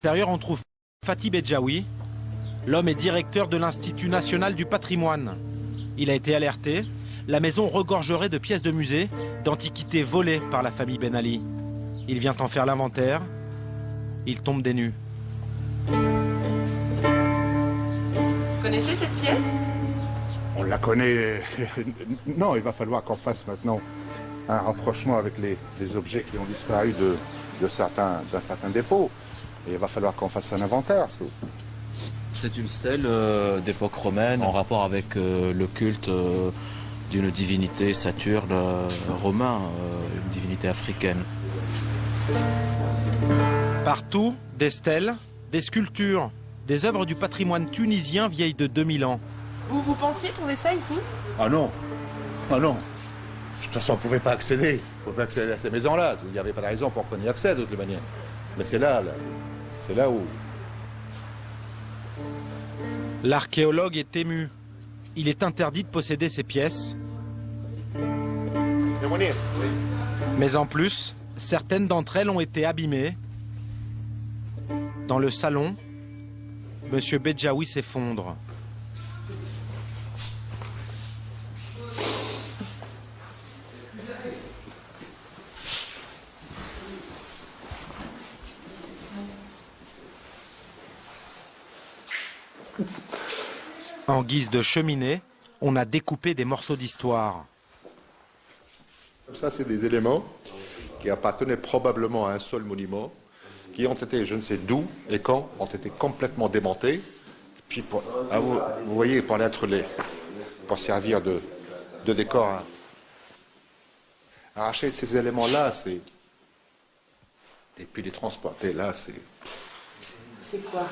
À l'intérieur, on trouve Fatih Bedjaoui. L'homme est directeur de l'Institut national du patrimoine. Il a été alerté. La maison regorgerait de pièces de musée, d'antiquités volées par la famille Ben Ali. Il vient en faire l'inventaire. Il tombe des nues. Vous connaissez cette pièce? On la connaît. Non, il va falloir qu'on fasse maintenant un rapprochement avec les objets qui ont disparu d'un certain dépôt. Et il va falloir qu'on fasse un inventaire. C'est une stèle d'époque romaine en rapport avec le culte d'une divinité Saturne romain, une divinité africaine. Partout, des stèles, des sculptures, des œuvres du patrimoine tunisien vieilles de 2000 ans. Vous pensiez trouver ça ici? Ah non. Ah non. De toute façon, on ne pouvait pas accéder. Il ne faut pas accéder à ces maisons-là. Il n'y avait pas de raison pour qu'on y accède de toute manière. Mais c'est là où... L'archéologue est ému. Il est interdit de posséder ces pièces. Mais en plus, certaines d'entre elles ont été abîmées. Dans le salon, M. Bedjaoui s'effondre. En guise de cheminée, on a découpé des morceaux d'histoire. Ça, c'est des éléments qui appartenaient probablement à un seul monument, qui ont été, je ne sais d'où et quand, ont été complètement démontés. Puis, vous voyez, pour servir de décor. Hein. Arracher ces éléments-là, c'est... Et puis les transporter, là, c'est... C'est quoi?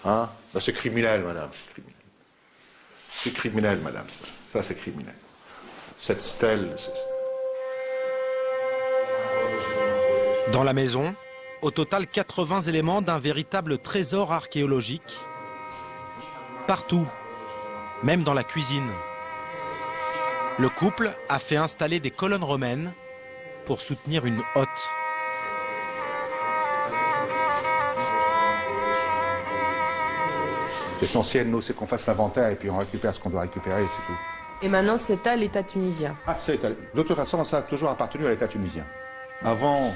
Hein? Ben, c'est criminel, madame. C'est criminel, madame. Ça, c'est criminel. Cette stèle... Dans la maison, au total 80 éléments d'un véritable trésor archéologique. Partout, même dans la cuisine. Le couple a fait installer des colonnes romaines pour soutenir une hotte. L'essentiel, nous, c'est qu'on fasse l'inventaire et puis on récupère ce qu'on doit récupérer, c'est tout. Et maintenant, c'est à l'État tunisien. Ah, de toute façon, ça a toujours appartenu à l'État tunisien. Avant,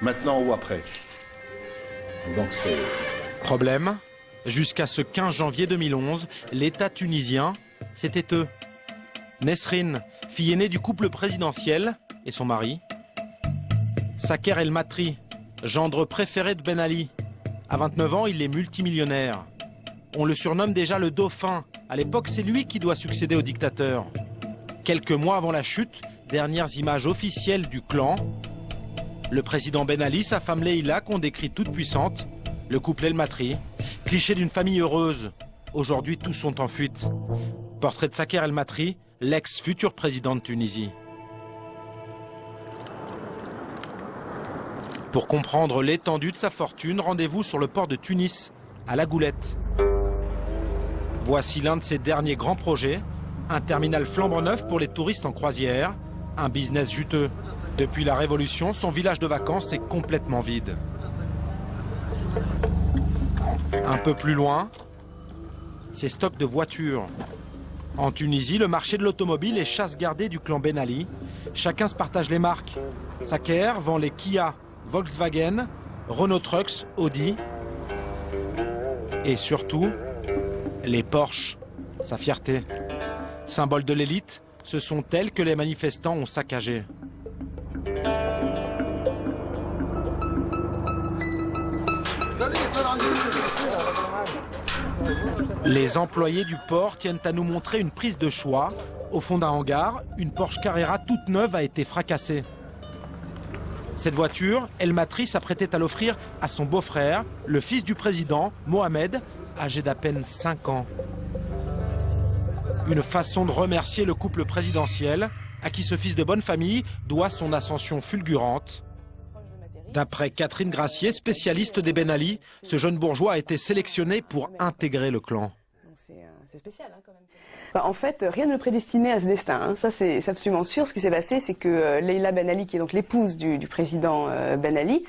maintenant ou après. Donc c'est... Problème, jusqu'à ce 15 janvier 2011, l'État tunisien, c'était eux. Nesrine, fille aînée du couple présidentiel, et son mari. Saker El Matri, gendre préféré de Ben Ali. À 29 ans, il est multimillionnaire. On le surnomme déjà le dauphin. À l'époque, c'est lui qui doit succéder au dictateur. Quelques mois avant la chute, dernières images officielles du clan. Le président Ben Ali, sa femme Leïla, qu'on décrit toute puissante. Le couple El Matri. Cliché d'une famille heureuse. Aujourd'hui, tous sont en fuite. Portrait de Saker El Matri, l'ex-futur président de Tunisie. Pour comprendre l'étendue de sa fortune, rendez-vous sur le port de Tunis, à La Goulette. Voici l'un de ses derniers grands projets, un terminal flambant neuf pour les touristes en croisière, un business juteux. Depuis la Révolution, son village de vacances est complètement vide. Un peu plus loin, ses stocks de voitures. En Tunisie, le marché de l'automobile est chasse gardée du clan Ben Ali. Chacun se partage les marques. Saker vend les Kia, Volkswagen, Renault Trucks, Audi. Et surtout, les Porsche, sa fierté. Symbole de l'élite, ce sont elles que les manifestants ont saccagées. Les employés du port tiennent à nous montrer une prise de choix. Au fond d'un hangar, une Porsche Carrera toute neuve a été fracassée. Cette voiture, El Matri s'apprêtait à l'offrir à son beau-frère, le fils du président, Mohamed, âgé d'à peine 5 ans. Une façon de remercier le couple présidentiel, à qui ce fils de bonne famille doit son ascension fulgurante. D'après Catherine Gracier, spécialiste des Ben Ali, ce jeune bourgeois a été sélectionné pour intégrer le clan. C'est spécial, hein, quand même. En fait, rien ne le prédestinait à ce destin. Hein. Ça, c'est absolument sûr. Ce qui s'est passé, c'est que Leïla Ben Ali, qui est donc l'épouse du président Ben Ali,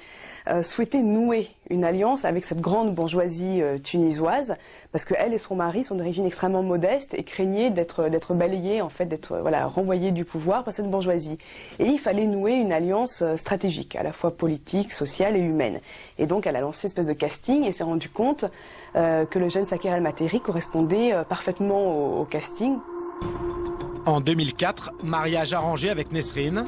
souhaitait nouer une alliance avec cette grande bourgeoisie tunisoise, parce qu'elle et son mari sont d'origine extrêmement modeste et craignaient d'être balayés, en fait, d'être renvoyés du pouvoir par cette bourgeoisie. Et il fallait nouer une alliance stratégique, à la fois politique, sociale et humaine. Et donc elle a lancé une espèce de casting et s'est rendu compte que le jeune Saker El-Materi correspondait parfaitement au casting. En 2004, mariage arrangé avec Nesrine.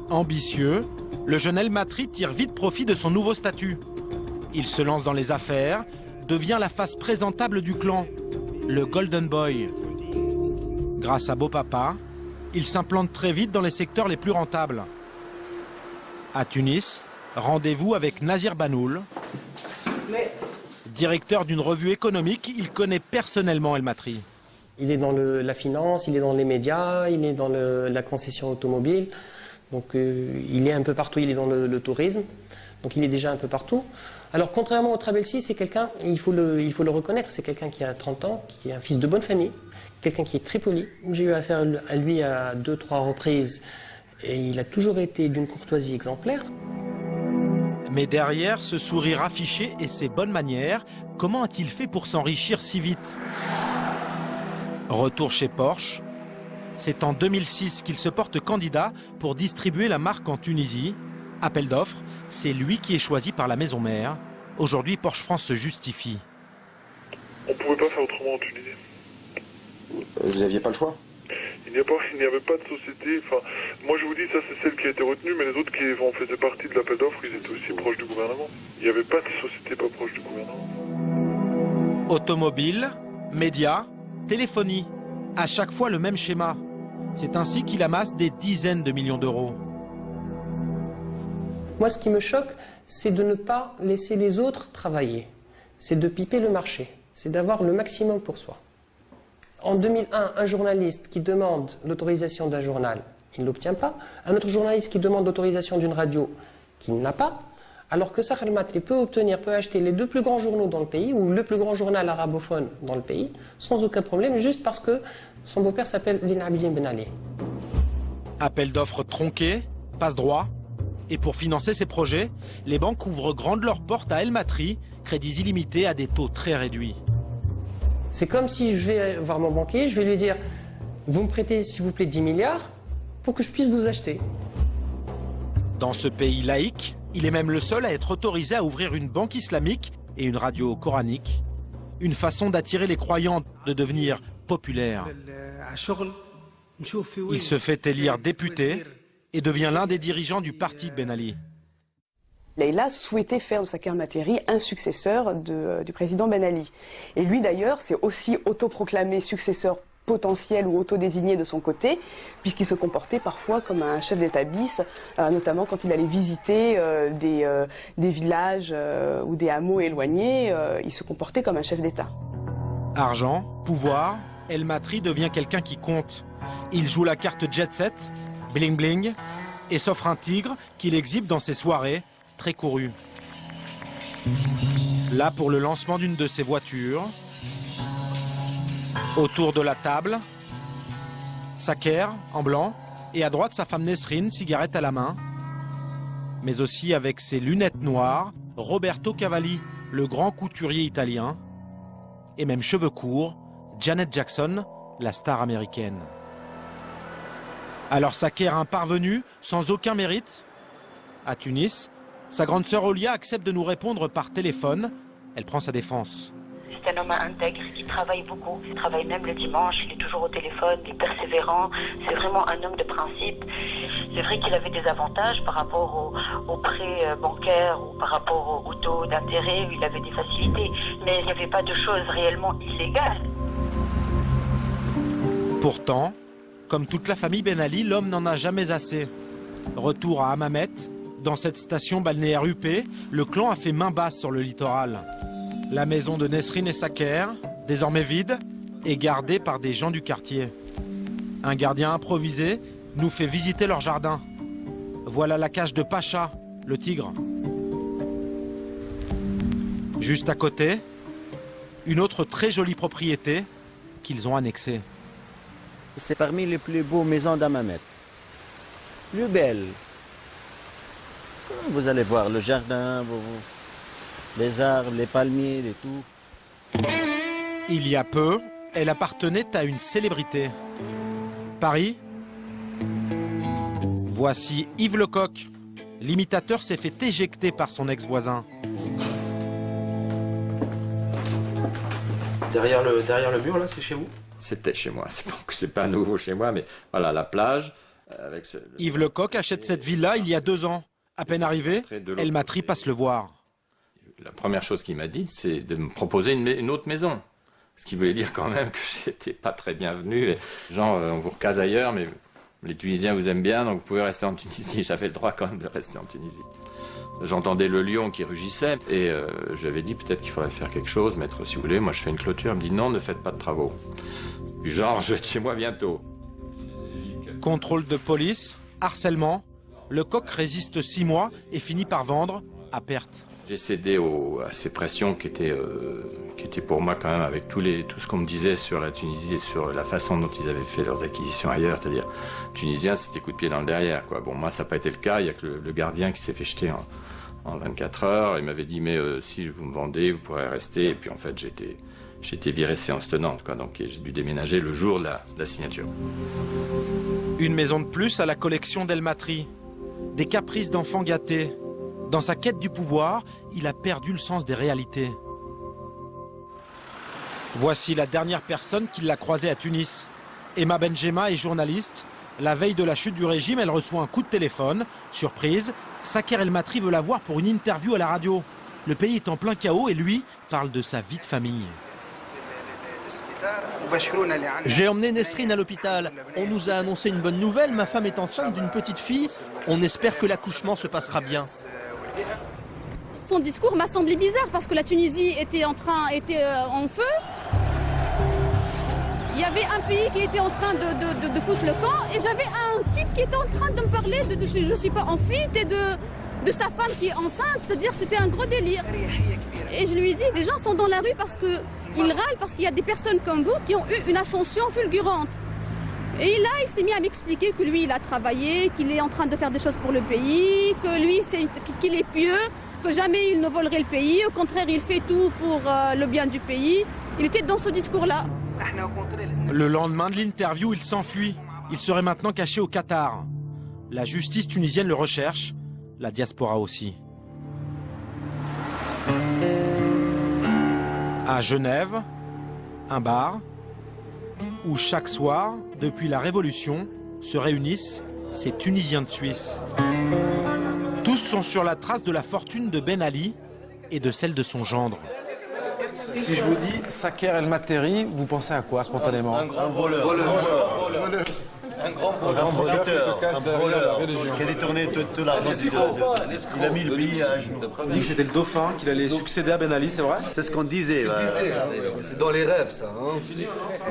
Ambitieux, le jeune El-Materi tire vite profit de son nouveau statut. Il se lance dans les affaires, devient la face présentable du clan, le Golden Boy. Grâce à Beau Papa, il s'implante très vite dans les secteurs les plus rentables. À Tunis, rendez-vous avec Nazir Banoul. Directeur d'une revue économique, il connaît personnellement El-Materi. Il est dans la finance, il est dans les médias, il est dans la concession automobile. Donc il est un peu partout, il est dans le tourisme. Donc il est déjà un peu partout. Alors contrairement au Trabelsi, c'est quelqu'un, il faut le reconnaître, c'est quelqu'un qui a 30 ans, qui est un fils de bonne famille, quelqu'un qui est très poli. J'ai eu affaire à lui à 2-3 reprises et il a toujours été d'une courtoisie exemplaire. Mais derrière ce sourire affiché et ces bonnes manières, comment a-t-il fait pour s'enrichir si vite? Retour chez Porsche. C'est en 2006 qu'il se porte candidat pour distribuer la marque en Tunisie. Appel d'offres, c'est lui qui est choisi par la maison mère. Aujourd'hui, Porsche France se justifie. On ne pouvait pas faire autrement en Tunisie. Vous n'aviez pas le choix? Il n'y avait pas de société. Enfin, moi je vous dis, ça c'est celle qui a été retenue, mais les autres qui en faisaient partie de l'appel d'offres, ils étaient aussi proches du gouvernement. Il n'y avait pas de société pas proche du gouvernement. Automobile, médias, téléphonie. À chaque fois le même schéma. C'est ainsi qu'il amasse des dizaines de millions d'euros. Moi, ce qui me choque, c'est de ne pas laisser les autres travailler. C'est de piper le marché. C'est d'avoir le maximum pour soi. En 2001, un journaliste qui demande l'autorisation d'un journal, il ne l'obtient pas. Un autre journaliste qui demande l'autorisation d'une radio, qu'il n'a pas. Alors que Saker El-Materi peut acheter les 2 plus grands journaux dans le pays, ou le plus grand journal arabophone dans le pays, sans aucun problème, juste parce que son beau-père s'appelle Zine Abidine Ben Ali. Appel d'offres tronqué, passe droit. Et pour financer ses projets, les banques ouvrent grandes leurs portes à El-Materi, crédits illimités à des taux très réduits. C'est comme si je vais voir mon banquier, je vais lui dire « Vous me prêtez s'il vous plaît 10 milliards pour que je puisse vous acheter ». Dans ce pays laïque, il est même le seul à être autorisé à ouvrir une banque islamique et une radio coranique. Une façon d'attirer les croyants, de devenir populaire. Il se fait élire député et devient l'un des dirigeants du parti de Ben Ali. Leïla souhaitait faire de Saker El-Materi un successeur du président Ben Ali. Et lui d'ailleurs s'est aussi autoproclamé successeur potentiel ou autodésigné de son côté, puisqu'il se comportait parfois comme un chef d'État bis, notamment quand il allait visiter des villages ou des hameaux éloignés, il se comportait comme un chef d'État. Argent, pouvoir, El-Materi devient quelqu'un qui compte. Il joue la carte jet set, bling bling, et s'offre un tigre qu'il exhibe dans ses soirées, très courues. Là pour le lancement d'une de ses voitures. Autour de la table, Saker en blanc, et à droite sa femme Nesrine, cigarette à la main. Mais aussi avec ses lunettes noires, Roberto Cavalli, le grand couturier italien. Et même cheveux courts, Janet Jackson, la star américaine. Alors Saker, un parvenu, sans aucun mérite. À Tunis, sa grande sœur Olia accepte de nous répondre par téléphone. Elle prend sa défense. C'est un homme intègre qui travaille beaucoup, il travaille même le dimanche, il est toujours au téléphone, il est persévérant, c'est vraiment un homme de principe. C'est vrai qu'il avait des avantages par rapport aux prêts bancaires ou par rapport au taux d'intérêt, où il avait des facilités, mais il n'y avait pas de choses réellement illégales. Pourtant, comme toute la famille Ben Ali, l'homme n'en a jamais assez. Retour à Hammamet, dans cette station balnéaire huppée, le clan a fait main basse sur le littoral. La maison de Nesrine et Saker, désormais vide, est gardée par des gens du quartier. Un gardien improvisé nous fait visiter leur jardin. Voilà la cage de Pacha, le tigre. Juste à côté, une autre très jolie propriété qu'ils ont annexée. C'est parmi les plus beaux maisons d'Hammamet. Plus belle. vous allez voir le jardin, les arbres, les palmiers et tout. Il y a peu, elle appartenait à une célébrité. Paris. Voici Yves Lecoq. L'imitateur s'est fait éjecter par son ex-voisin. Derrière le mur, là, c'est chez vous? C'était chez moi. C'est pas nouveau chez moi, mais voilà, la plage. Yves Lecoq achète cette villa il y a 2 ans. À peine arrivé, El Matri passe le voir. La première chose qu'il m'a dit, c'est de me proposer une autre maison. Ce qui voulait dire quand même que j'étais pas très bienvenu. Genre, on vous recase ailleurs, mais les Tunisiens vous aiment bien, donc vous pouvez rester en Tunisie. J'avais le droit quand même de rester en Tunisie. J'entendais le lion qui rugissait et je lui avais dit peut-être qu'il faudrait faire quelque chose, maître, si vous voulez. Moi, je fais une clôture. Il me dit non, ne faites pas de travaux. Genre, je vais être chez moi bientôt. Contrôle de police, harcèlement. Lecoq résiste 6 mois et finit par vendre à perte. J'ai cédé à ces pressions qui étaient pour moi quand même, avec tout ce qu'on me disait sur la Tunisie et sur la façon dont ils avaient fait leurs acquisitions ailleurs, c'est-à-dire Tunisiens, c'était coup de pied dans le derrière, quoi. Bon, moi ça n'a pas été le cas, il y a que le gardien qui s'est fait jeter en 24 heures, il m'avait dit mais si vous me vendez, vous pourrez rester, et puis en fait j'ai été viré séance tenante, quoi, donc j'ai dû déménager le jour de la signature. Une maison de plus à la collection d'El Matri, des caprices d'enfants gâtés. Dans sa quête du pouvoir, il a perdu le sens des réalités. Voici la dernière personne qui l'a croisé à Tunis. Emma Benjema est journaliste. La veille de la chute du régime, elle reçoit un coup de téléphone. Surprise, Saker El Matri veut la voir pour une interview à la radio. Le pays est en plein chaos et lui parle de sa vie de famille. J'ai emmené Nesrine à l'hôpital. On nous a annoncé une bonne nouvelle. Ma femme est enceinte d'une petite fille. On espère que l'accouchement se passera bien. Son discours m'a semblé bizarre parce que la Tunisie était en feu. Il y avait un pays qui était en train de foutre le camp et j'avais un type qui était en train de me parler de je ne suis pas en fuite et de sa femme qui est enceinte. C'est-à-dire c'était un gros délire. Et je lui ai dit, les gens sont dans la rue parce qu'ils râlent parce qu'il y a des personnes comme vous qui ont eu une ascension fulgurante. Et là, il s'est mis à m'expliquer que lui, il a travaillé, qu'il est en train de faire des choses pour le pays, que lui, qu'il est pieux, que jamais il ne volerait le pays. Au contraire, il fait tout pour le bien du pays. Il était dans ce discours-là. Le lendemain de l'interview, il s'enfuit. Il serait maintenant caché au Qatar. La justice tunisienne le recherche, la diaspora aussi. À Genève, un bar où chaque soir, depuis la Révolution, se réunissent ces Tunisiens de Suisse. Tous sont sur la trace de la fortune de Ben Ali et de celle de son gendre. Si je vous dis Saker El Matri, vous pensez à quoi spontanément? Un grand voleur. Un grand profiteur, un voleur qui a détourné tout l'argent. Il a mis le pays à genoux. On dit que c'était le dauphin, qu'il allait succéder à Ben Ali, c'est vrai? C'est ce qu'on disait. C'est dans les rêves, ça.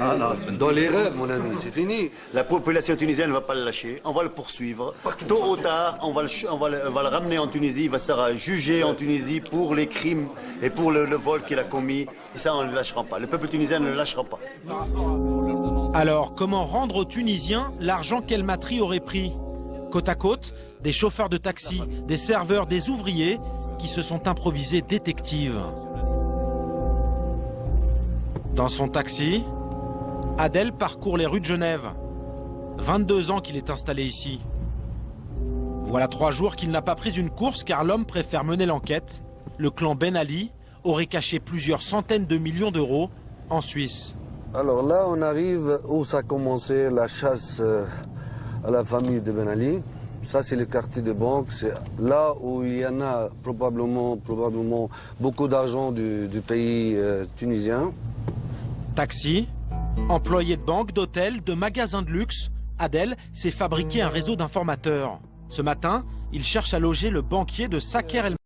Ah non, dans les rêves, mon ami, c'est fini. La population tunisienne ne va pas le lâcher. On va le poursuivre. Tôt ou tard, on va le ramener en Tunisie. Il va sera jugé en Tunisie pour les crimes et pour le vol qu'il a commis. Et ça, on ne le lâchera pas. Le peuple tunisien ne le lâchera pas. Alors, comment rendre aux Tunisiens l'argent qu'El Matri aurait pris? Côte à côte, des chauffeurs de taxi, des serveurs, des ouvriers qui se sont improvisés détectives. Dans son taxi, Adel parcourt les rues de Genève. 22 ans qu'il est installé ici. Voilà 3 jours qu'il n'a pas pris une course car l'homme préfère mener l'enquête. Le clan Ben Ali aurait caché plusieurs centaines de millions d'euros en Suisse. Alors là, on arrive où ça a commencé la chasse à la famille de Ben Ali. Ça, c'est le quartier de banque. C'est là où il y en a probablement beaucoup d'argent du pays tunisien. Taxi, employé de banque, d'hôtel, de magasins de luxe, Adel s'est fabriqué un réseau d'informateurs. Ce matin, il cherche à loger le banquier de Saker El